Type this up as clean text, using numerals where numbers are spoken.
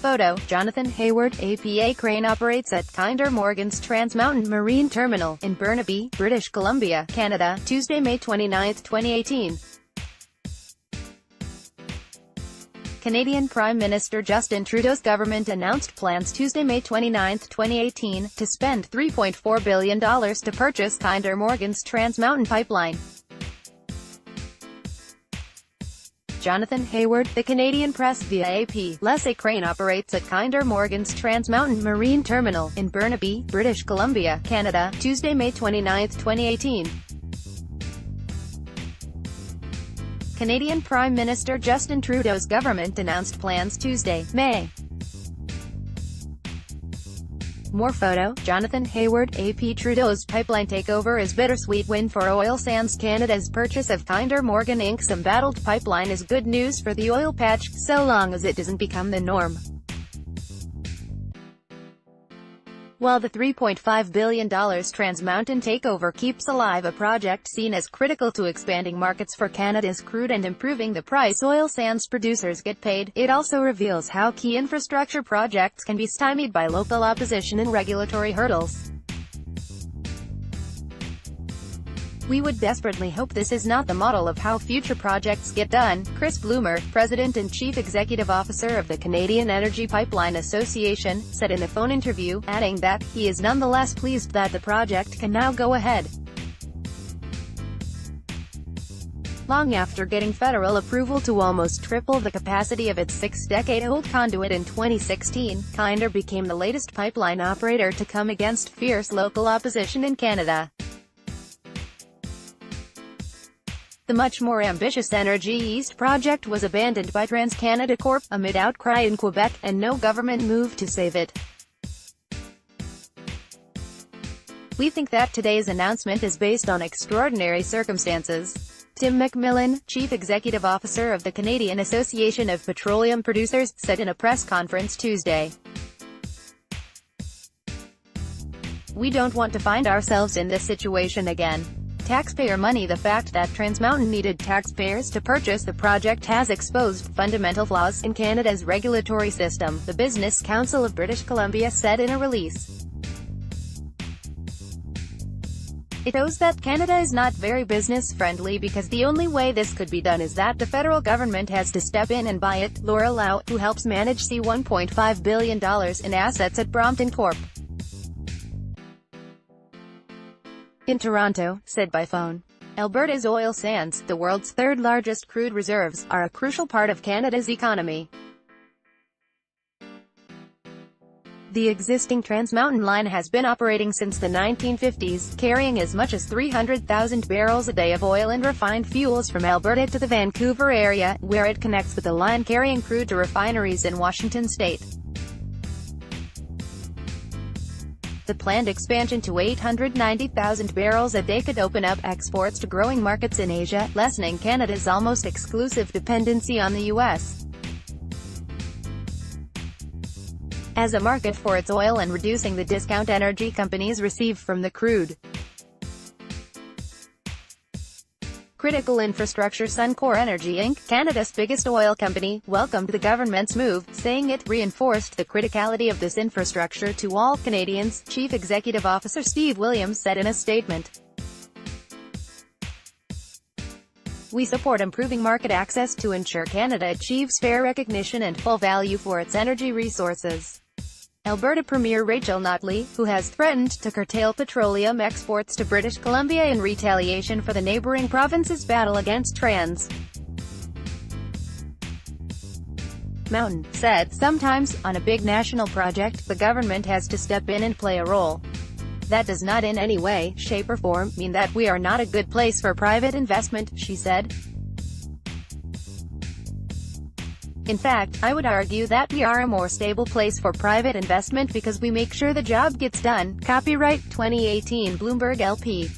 Photo, Jonathan Hayward, APA crane operates at Kinder Morgan's Trans Mountain Marine Terminal, in Burnaby, British Columbia, Canada, Tuesday, May 29, 2018. Canadian Prime Minister Justin Trudeau's government announced plans Tuesday, May 29, 2018, to spend $3.4 billion to purchase Kinder Morgan's Trans Mountain pipeline. Jonathan Hayward, the Canadian press via AP, a crane operates at Kinder Morgan's Trans Mountain Marine Terminal, in Burnaby, British Columbia, Canada, Tuesday, May 29, 2018. Canadian Prime Minister Justin Trudeau's government announced plans Tuesday, May. More photo, Jonathan Hayward, AP. Trudeau's pipeline takeover is bittersweet win for Oil Sands Canada's purchase of Kinder Morgan Inc.'s embattled pipeline is good news for the oil patch, so long as it doesn't become the norm. While the $3.5 billion Trans Mountain takeover keeps alive a project seen as critical to expanding markets for Canada's crude and improving the price oil sands producers get paid, it also reveals how key infrastructure projects can be stymied by local opposition and regulatory hurdles. We would desperately hope this is not the model of how future projects get done, Chris Bloomer, President and Chief Executive Officer of the Canadian Energy Pipeline Association, said in a phone interview, adding that he is nonetheless pleased that the project can now go ahead. Long after getting federal approval to almost triple the capacity of its six-decade-old conduit in 2016, Kinder became the latest pipeline operator to come against fierce local opposition in Canada. The much more ambitious Energy East project was abandoned by TransCanada Corp. Amid outcry in Quebec, and no government move to save it. We think that today's announcement is based on extraordinary circumstances. Tim McMillan, Chief Executive Officer of the Canadian Association of Petroleum Producers, said in a press conference Tuesday. We don't want to find ourselves in this situation again. Taxpayer money. The fact that Trans Mountain needed taxpayers to purchase the project has exposed fundamental flaws in Canada's regulatory system, the Business Council of British Columbia said in a release. It shows that Canada is not very business-friendly because the only way this could be done is that the federal government has to step in and buy it, Laura Lau, who helps manage $1.5 billion in assets at Brompton Corp. In Toronto, said by phone. Alberta's oil sands, the world's third-largest crude reserves, are a crucial part of Canada's economy. The existing Trans Mountain line has been operating since the 1950s, carrying as much as 300,000 barrels a day of oil and refined fuels from Alberta to the Vancouver area, where it connects with the line carrying crude to refineries in Washington state. The planned expansion to 890,000 barrels a day could open up exports to growing markets in Asia, lessening Canada's almost exclusive dependency on the U.S. as a market for its oil and reducing the discount energy companies receive from the crude. Critical Infrastructure Suncor Energy Inc., Canada's biggest oil company, welcomed the government's move, saying it reinforced the criticality of this infrastructure to all Canadians, Chief Executive Officer Steve Williams said in a statement. We support improving market access to ensure Canada achieves fair recognition and full value for its energy resources. Alberta Premier Rachel Notley, who has threatened to curtail petroleum exports to British Columbia in retaliation for the neighbouring province's battle against Trans Mountain, said, sometimes, on a big national project, the government has to step in and play a role. That does not in any way, shape or form, mean that we are not a good place for private investment, she said. In fact, I would argue that we are a more stable place for private investment because we make sure the job gets done. Copyright 2018 Bloomberg LP.